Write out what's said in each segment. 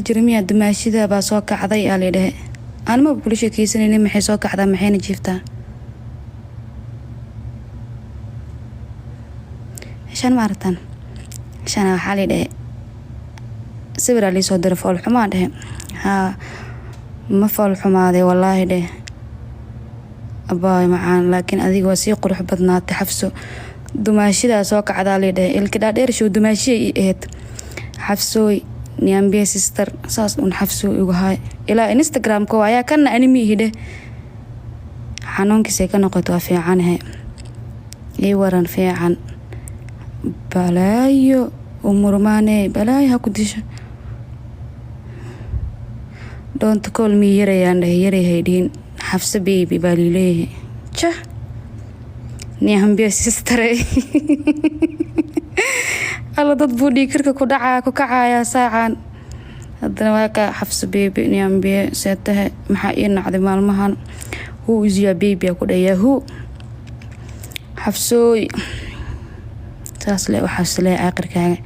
Jeremiah dumaashida baa soo kacday aa leedahay anma bulsho kiisanayna maxay soo kacdaa maxayna jiiftaa shan maartan shan waxa leedahay sawir ali soo diray fool xumaan dhahay ha ma fool xumaaday wallahi dheh abaa macaan laakiin adiga waa si qurux badnaatay xafso dumaashida soo kacdaa leedahay ilka dheer show dumaashii ahayd xafsooy niambia sister saas un xafso ugu hay ila Instagram ko ayaa kana animi hide xanuunkiisa ka noqoto waa fiican yahay ee waran fiican balaayo umurmaane balaayo ha ku disho don't call me yarayaan haydin xafso baby balileeyahay cha niambia sister alla dad buu dhiigirka ku kacaya saacan haddana waa ka xafso baby niambia seetaha maxaa ii nacday maalmahan who is your baby ku dhayaa who xafsooy taas le waxa slee aqirkaaga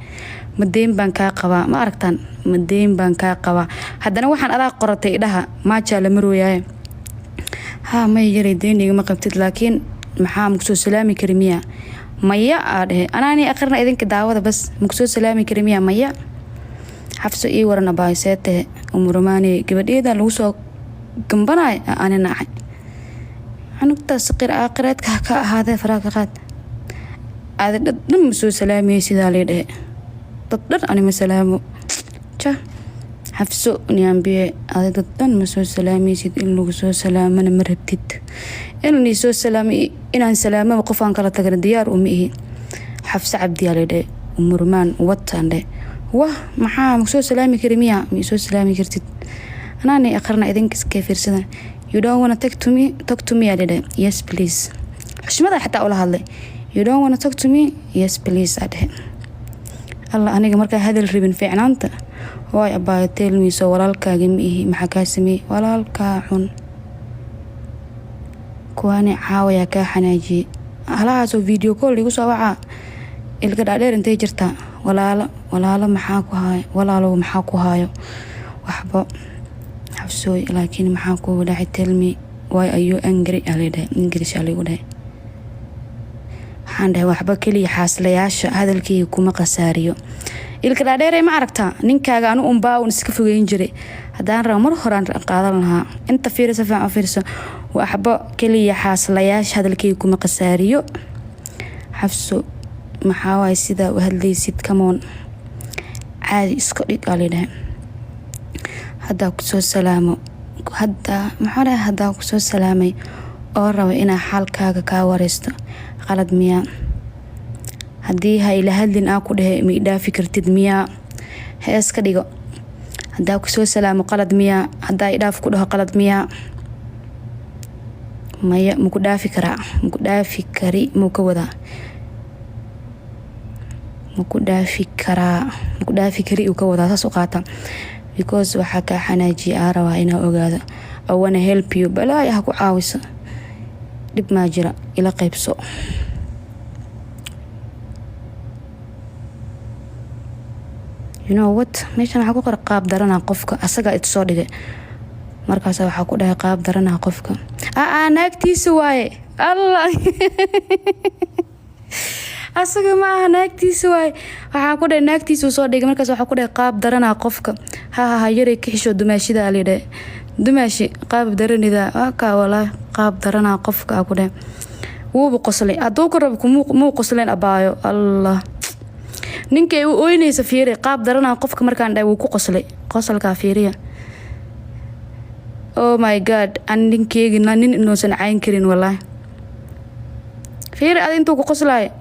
madeen baan ka qabaa ma aragtan madeen baan ka qabaa haddana waxaan adaa qoratay dhaha maaja la marooyaay ha may yaray deeniga ma qabtid laakiin maxaa muxuu salaami karimiya maya aadhe anaani aqrina idinka daawada bas muxuu salaami karimiya maya xafso ii warana baaysete umurmaani gabadheeda lagu soo gambanay anina anugta saqir aaqireedka ka ahaade faraqa qaad aad dad muxuu salaami sida leedahay dad anima salaamo cha xafso niambie aad dad muxuu salaami sid in lagu soo salaamana marabtid inuu soo salaami inaan salaamo qofaan kala tagay diyaar u mihi xafsa cabdi leedahay umurmaan watande wah maxaa muxuu salaami karimiya mi soo salaami kartid anaani aqrina idinka iska fiirsada you don't want to talk to me leedahay yes please xushmada xataa ula hadlay you don't want to talk to me yes please adhe alla aniga marka hadal ribin fiicnaanta way abaa tell me soo walaalkaaga mihi maxaa ka samee walaalka xun kuwani caawaya ka xanaaji halaasoo video call igu soo waca ilka dhaadheer intay jirta walaalo maxaa ku hayo walaalo maxaa ku hayo waxba xafsooy laakiin maxaa ku dhacay tell me why are you angry alida English aligu dhahay waxaan dhahay waxba kaliya xaaslayaasha hadalkii kuma qasaariyo ilka dhaadheer ma aragtaa ninkaaga anu umbaa un iska fogeyn jiray hadaan rabo mar horaan qaadan lahaa inta fiirso waxba kaliya xaaslayaasha hadalkii kuma qasaariyo xafso maxaa way sida u hadlaysid kamoon caadi iska dhig alida hadda ku soo salaamo hadda ku soo salaamay oo rabo ina xalkaaga ka wareysto qalad miya hadii hay la hadlin aan ku dhahay ma idaafi kartid miya hees ka dhigo hadda ku soo salaamo qalad miya hadda idaaf ku dhaho qalad miya maya muku dhaafi kari muka wada muku dhaafi kari u ka wada saas u qaata because waxa ka xanaaji arawa ina ogaado I wanna help you balaa ha ku caawiso dib ma jira ila qaybso you know what meeshan waxa ku qor qaab darana qofka asaga it soo dhigay markaas waxa ku dhahay qaab darana qofka naagtiisa waaye allah asaga ma naagtiisa waaye waxa ku dhahay naagtiisa soo dhigay markaas waxa ku dhahay qaab darana qofka ha yaray ka xisho dumaashida leedahay dumaashi qaab daranida ka wala qaab darana qofka ku dhahay wuu qoslay adoo ku rabo mu qosleen abaayo allah ninkay uu ooynaysa fiiray qaab darana qofka markaan dhahay wuu ku qoslay qosalka fiiriya oh my god an ninkeyga nin inoosan cayn karin wallahi fiir aad intuu ku qoslay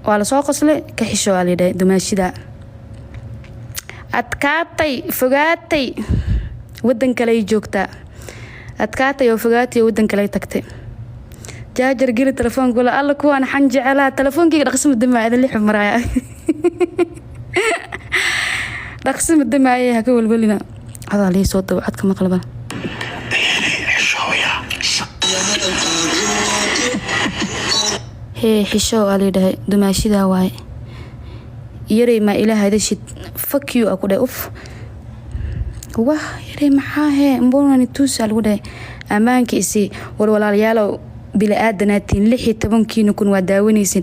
wala soo qoslay ka xisho aliday dumaashida adkaatay fogaatay wadan kale joogta adkaatay oo fogaatay wadan kale tagtay jaajar geli telefoonka wala alla kuwan xan jecela telefoonkiga dhaqsimo dimaayada lix maraya dhaqsimo dimaayay ha ka walwalina hada lii soo dab cad kama qalban xisho aliday dumaashida waay yaray ma ilaahay dashid fuck you aku dhahay uf wah yare maxaa mbonani tuusal wada amaanka isi walwalaalayaal bila aadanaatiin 16 kun waa daawanaysin